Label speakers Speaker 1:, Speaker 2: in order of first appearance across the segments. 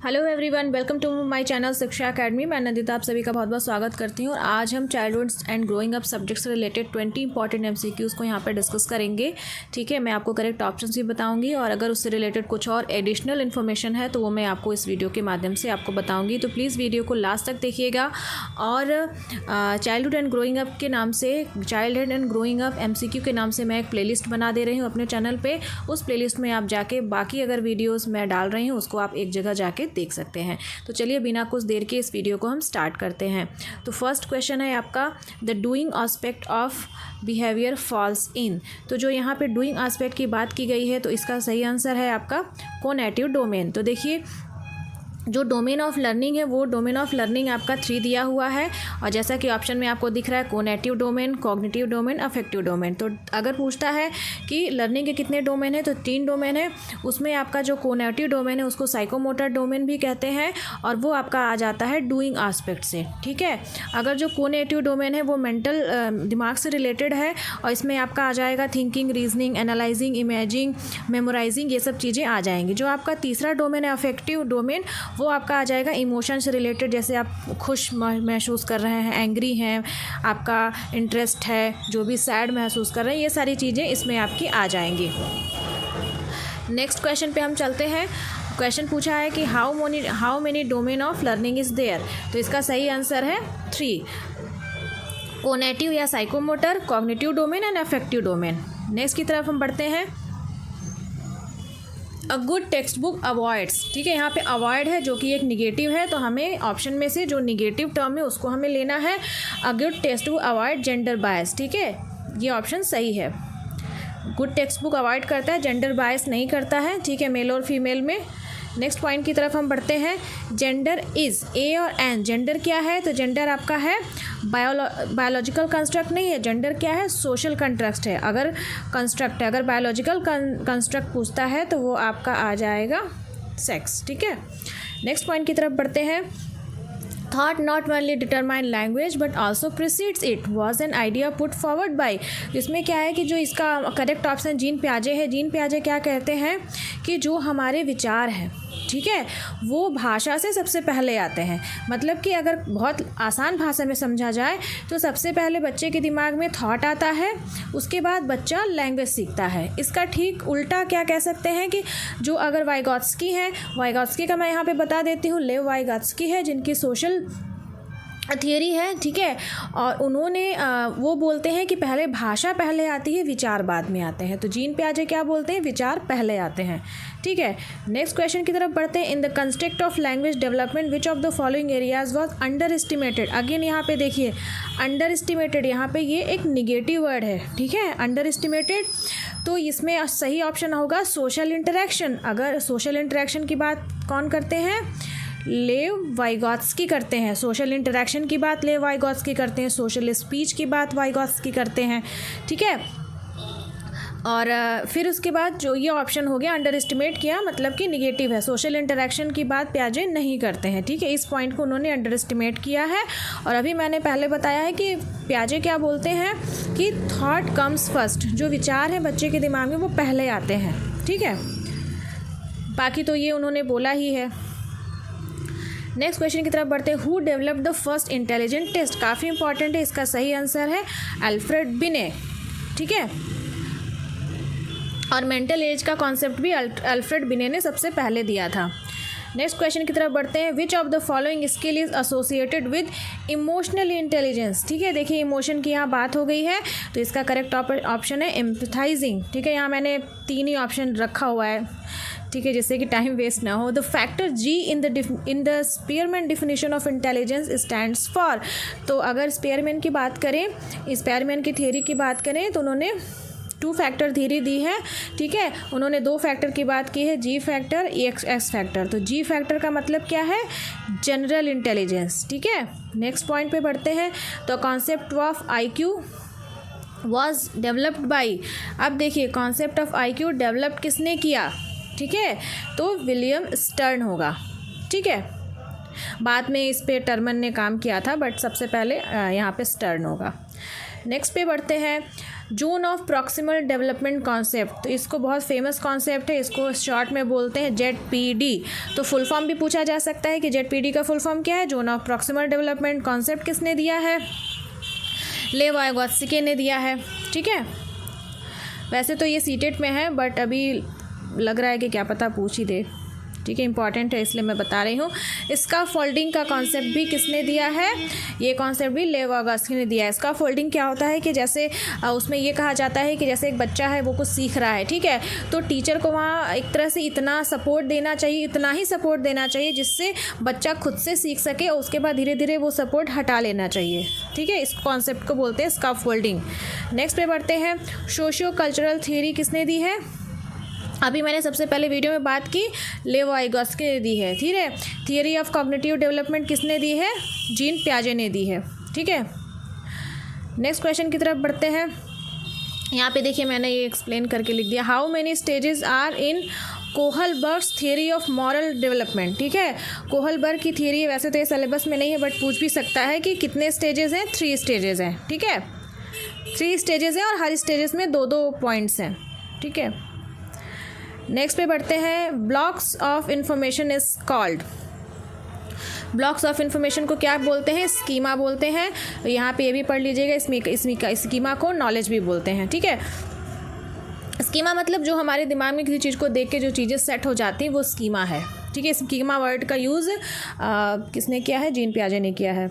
Speaker 1: Hello everyone, welcome to my channel Shiksha academy. मैं नंदिता आप सभी का बहुत बहुत स्वागत करती हूँ और आज हम childhood and growing up subject से रिलेटेड 20 इंपॉर्टेंट एमसीक्यूज़ को यहाँ पर डिस्कस करेंगे। ठीक है, मैं आपको करेक्ट ऑप्शंस भी बताऊँगी और अगर उससे रिलेटेड कुछ और एडिशनल इन्फॉर्मेशन है तो वो मैं आपको इस वीडियो के माध्यम से आपको बताऊँगी। तो प्लीज़ वीडियो को लास्ट तक देखिएगा और चाइल्डहुड एंड ग्रोइंग अप के नाम से, childhood and growing up MCQ के नाम से मैं एक प्लेलिस्ट बना दे रही हूँ अपने चैनल पर। उस प्लेलिस्ट में आप जाके बाकी अगर वीडियोज़ मैं डाल रही हूँ उसको आप एक जगह जाके देख सकते हैं। तो चलिए बिना कुछ देर के इस वीडियो को हम स्टार्ट करते हैं। तो फर्स्ट क्वेश्चन है आपका, the doing aspect of behaviour falls in. तो जो यहाँ पे डूइंग एस्पेक्ट की बात की गई है तो इसका सही आंसर है आपका कोनेटिव डोमेन। तो देखिए जो डोमेन ऑफ लर्निंग है वो डोमेन ऑफ लर्निंग आपका 3 दिया हुआ है और जैसा कि ऑप्शन में आपको दिख रहा है conative domain, cognitive domain, affective domain. तो अगर पूछता है कि लर्निंग के कितने डोमेन है तो 3 डोमेन है। उसमें आपका जो कोनेटिव डोमेन है उसको साइकोमोटर डोमेन भी कहते हैं और वो आपका आ जाता है डूइंग एस्पेक्ट से। ठीक है, अगर जो कोनेटिव डोमेन है वो मेंटल दिमाग से रिलेटेड है और इसमें आपका आ जाएगा thinking, reasoning, analysing, imaging, memorising, ये सब चीज़ें आ जाएंगी। जो आपका तीसरा डोमेन है अफेक्टिव डोमेन, वो आपका आ जाएगा इमोशन से रिलेटेड, जैसे आप खुश महसूस कर रहे हैं, एंग्री हैं, आपका इंटरेस्ट है, जो भी सैड महसूस कर रहे हैं, ये सारी चीज़ें इसमें आपकी आ जाएंगी। नेक्स्ट क्वेश्चन पे हम चलते हैं। क्वेश्चन पूछा है कि how many domain of learning is there. तो इसका सही आंसर है 3, कोनेटिव या psychomotor, cognitive domain and affective domain. Next की तरफ हम बढ़ते हैं। A good text book avoids. ठीक है, यहाँ पे अवॉइड है जो कि एक निगेटिव है, तो हमें ऑप्शन में से जो निगेटिव टर्म है उसको हमें लेना है। अ good text book avoid gender bias. ठीक है, ये ऑप्शन सही है। गुड टेक्स्ट बुक अवॉइड करता है, जेंडर बायस नहीं करता है। ठीक है, मेल और फीमेल में। नेक्स्ट पॉइंट की तरफ हम बढ़ते हैं। जेंडर इज़, ए और एन। जेंडर क्या है तो जेंडर आपका है बायोलॉजिकल कंस्ट्रक्ट नहीं है। जेंडर क्या है, सोशल कंस्ट्रक्ट है। अगर कंस्ट्रक्ट है, अगर बायोलॉजिकल कंस्ट्रक्ट पूछता है तो वो आपका आ जाएगा सेक्स। ठीक है, नेक्स्ट पॉइंट की तरफ बढ़ते हैं। Thought not only determine language but also precedes it was an idea put forward by। इसमें क्या है कि जो इसका करेक्ट ऑप्शन जीन पियाजे है। जीन पियाजे क्या कहते हैं कि जो हमारे विचार हैं, ठीक है, वो भाषा से सबसे पहले आते हैं। मतलब कि अगर बहुत आसान भाषा में समझा जाए तो सबसे पहले बच्चे के दिमाग में थॉट आता है, उसके बाद बच्चा लैंग्वेज सीखता है। इसका ठीक उल्टा क्या कह सकते हैं कि जो अगर वाइगॉत्स्की है, वाइगॉत्स्की का मैं यहाँ पे बता देती हूँ, लेव वाइगॉत्स्की है जिनकी सोशल थियरी है। ठीक है, और उन्होंने वो बोलते हैं कि पहले भाषा पहले आती है, विचार बाद में आते हैं। तो जीन पियाजे क्या बोलते हैं, विचार पहले आते हैं। ठीक है, नेक्स्ट क्वेश्चन की तरफ बढ़ते हैं। In the construct of language development which of the following areas was under estimated. Again यहाँ पे देखिए अंडर एस्टिमेटेड, यहाँ पे ये एक निगेटिव वर्ड है। ठीक है, अंडर एस्टिमेटेड, तो इसमें सही ऑप्शन होगा सोशल इंटरेक्शन। अगर सोशल इंटरेक्शन की बात कौन करते हैं, लेव वाइगॉत्स्की करते हैं। सोशल इंटरेक्शन की बात लेव वाइगॉत्स्की करते हैं, सोशल स्पीच की बात वाइगॉत्स्की करते हैं। ठीक है, और फिर उसके बाद जो ये ऑप्शन हो गया अंडर एस्टिमेट किया, मतलब कि निगेटिव है। सोशल इंटरेक्शन की बात पियाजे नहीं करते हैं। ठीक है, इस पॉइंट को उन्होंने अंडर एस्टिमेट किया है। और अभी मैंने पहले बताया है कि पियाजे क्या बोलते हैं कि थॉट कम्स फर्स्ट, जो विचार हैं बच्चे के दिमाग में वो पहले आते हैं। ठीक है, बाकी तो ये उन्होंने बोला ही है। नेक्स्ट क्वेश्चन की तरफ बढ़ते हैं। Who developed the first intelligent test. काफ़ी इंपॉर्टेंट है, इसका सही आंसर है अल्फ्रेड बिने। ठीक है, और मेंटल एज का कॉन्सेप्ट भी अल्फ्रेड बिने ने सबसे पहले दिया था। नेक्स्ट क्वेश्चन की तरफ बढ़ते हैं। Which of the following skill is associated with emotional intelligence. ठीक है, देखिए इमोशन की यहाँ बात हो गई है तो इसका करेक्ट ऑप्शन है एम्पैथाइजिंग। ठीक है, यहाँ मैंने 3 ही ऑप्शन रखा हुआ है, ठीक है, जिससे कि टाइम वेस्ट ना हो। The factor G in the Spearman definition of intelligence stands for. तो अगर स्पीयरमैन की बात करें, स्पीयरमैन की थियरी की बात करें तो उन्होंने 2 फैक्टर थियरी दी है। ठीक है, उन्होंने 2 फैक्टर की बात की है, जी फैक्टर, एक्स फैक्टर। तो जी फैक्टर का मतलब क्या है, जनरल इंटेलिजेंस। ठीक है, नेक्स्ट पॉइंट पे बढ़ते हैं। तो concept of IQ was developed by. अब देखिए कॉन्सेप्ट ऑफ IQ डेवलप किसने किया, ठीक है, तो विलियम स्टर्न होगा। ठीक है, बाद में इस पे टर्मन ने काम किया था बट सबसे पहले यहाँ पे स्टर्न होगा। नेक्स्ट पे बढ़ते हैं, zone of proximal development concept. तो इसको बहुत फेमस कॉन्सेप्ट है, इसको शॉर्ट में बोलते हैं ZPD। तो फुल फॉर्म भी पूछा जा सकता है कि ZPD का फुल फॉर्म क्या है। Zone of proximal development concept किसने दिया है? लेव वाइगोत्स्की ने दिया है। ठीक है, वैसे तो ये सीटेट में है बट अभी लग रहा है कि क्या पता पूछ ही दे। ठीक है, इंपॉर्टेंट है इसलिए मैं बता रही हूँ। इसका फोल्डिंग का कॉन्सेप्ट भी किसने दिया है? ये कॉन्सेप्ट भी लेव वाइगोत्स्की ने दिया है। इसका फोल्डिंग क्या होता है कि जैसे उसमें ये कहा जाता है कि जैसे एक बच्चा है वो कुछ सीख रहा है, ठीक है, तो टीचर को वहाँ एक तरह से इतना सपोर्ट देना चाहिए, इतना ही सपोर्ट देना चाहिए जिससे बच्चा खुद से सीख सके और उसके बाद धीरे धीरे वो सपोर्ट हटा लेना चाहिए। ठीक है, इस कॉन्सेप्ट को बोलते हैं स्कैफोल्डिंग। नेक्स्ट पे बढ़ते हैं, सोशियो कल्चरल थियरी किसने दी है? अभी मैंने सबसे पहले वीडियो में बात की, लेव वाइगोत्स्की ने दी है। ठीक है, थियरी ऑफ कॉग्निटिव डेवलपमेंट किसने दी है? जीन पियाजे ने दी है। ठीक है, नेक्स्ट क्वेश्चन की तरफ बढ़ते हैं। यहाँ पे देखिए मैंने ये एक्सप्लेन करके लिख दिया, how many stages are in Kohlberg's theory of moral development. ठीक है, कोहलबर्ग की थियरी वैसे तो ये सिलेबस में नहीं है बट पूछ भी सकता है कि कितने स्टेजेस हैं। 3 स्टेजेस हैं। ठीक है, 3 स्टेजेस हैं और हर स्टेजेस में 2-2 पॉइंट्स हैं। ठीक है, नेक्स्ट पे बढ़ते हैं, blocks of information is called. Blocks of information को क्या बोलते हैं? स्कीमा बोलते हैं। यहाँ पे ये भी पढ़ लीजिएगा, इसमें स्कीमा को नॉलेज भी बोलते हैं। ठीक है, स्कीमा मतलब जो हमारे दिमाग में किसी चीज़ को देख के जो चीज़ें सेट हो जाती हैं वो स्कीमा है। ठीक है, स्कीमा वर्ड का यूज़ किसने किया है? जीन पियाजे ने किया है।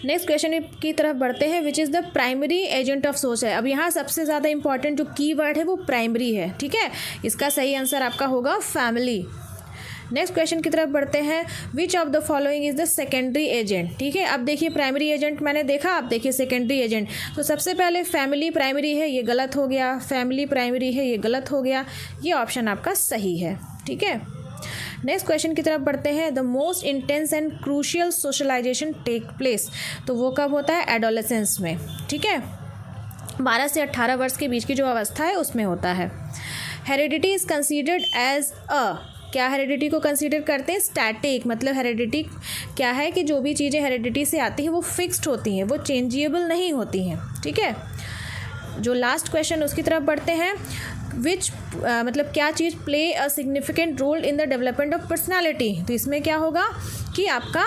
Speaker 1: नेक्स्ट क्वेश्चन की तरफ बढ़ते हैं, which is the primary agent of सोच है। अब यहाँ सबसे ज़्यादा इंपॉर्टेंट जो की वर्ड है वो प्राइमरी है। ठीक है, इसका सही आंसर आपका होगा फैमिली। नेक्स्ट क्वेश्चन की तरफ बढ़ते हैं, which of the following is the secondary agent. ठीक है, अब देखिए प्राइमरी एजेंट मैंने देखा, अब देखिए सेकेंडरी एजेंट। तो सबसे पहले फैमिली प्राइमरी है, ये गलत हो गया। फैमिली प्राइमरी है, ये गलत हो गया। ये ऑप्शन आपका सही है। ठीक है, नेक्स्ट क्वेश्चन की तरफ बढ़ते हैं, the most intense and crucial socialisation take place. तो वो कब होता है? एडोलेसेंस में। ठीक है, 12 से 18 वर्ष के बीच की जो अवस्था है उसमें होता है। Heredity is considered as a, क्या हेरिडिटी को कंसीडर करते हैं? स्टैटिक। मतलब हेरिडिटी क्या है कि जो भी चीज़ें हेरिडिटी से आती हैं वो फिक्स्ड होती हैं, वो चेंजेबल नहीं होती हैं। ठीक है, जो लास्ट क्वेश्चन उसकी तरफ बढ़ते हैं, विच मतलब क्या चीज़ play a significant role in the development of personality. तो इसमें क्या होगा कि आपका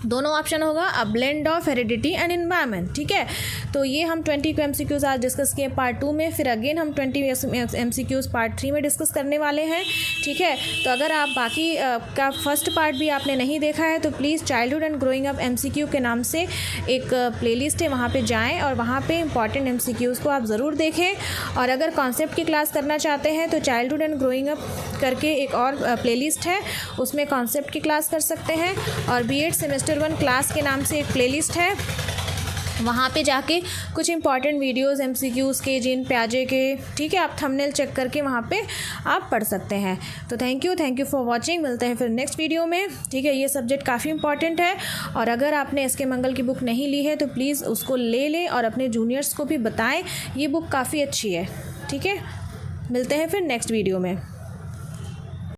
Speaker 1: दोनों ऑप्शन होगा, a blend of heredity and environment. ठीक है, तो ये हम 20 MCQs आज डिस्कस किए पार्ट 2 में, फिर अगेन हम 20 MCQs पार्ट 3 में डिस्कस करने वाले हैं। ठीक है, तो अगर आप बाकी का फर्स्ट पार्ट भी आपने नहीं देखा है तो please childhood and growing up MCQ के नाम से एक प्लेलिस्ट है, वहाँ पे जाएँ और वहाँ पे इंपॉर्टेंट MCQs को आप ज़रूर देखें। और अगर कॉन्सेप्ट की क्लास करना चाहते हैं तो चाइल्डहुड एंड ग्रोइंग अप करके एक और प्लेलिस्ट है, उसमें कॉन्सेप्ट की क्लास कर सकते हैं। और B.Ed सेमेस्टर 1 क्लास के नाम से एक प्लेलिस्ट है, वहाँ पे जाके कुछ इंपॉर्टेंट वीडियोस MCQs के, जीन पियाजे के, ठीक है, आप थंबनेल चेक करके वहाँ पे आप पढ़ सकते हैं। तो थैंक यू फॉर वाचिंग। मिलते हैं फिर नेक्स्ट वीडियो में। ठीक है, ये सब्जेक्ट काफ़ी इंपॉर्टेंट है और अगर आपने SK मंगल की बुक नहीं ली है तो प्लीज़ उसको ले लें और अपने जूनियर्स को भी बताएं, ये बुक काफ़ी अच्छी है। ठीक है, मिलते हैं फिर नेक्स्ट वीडियो में।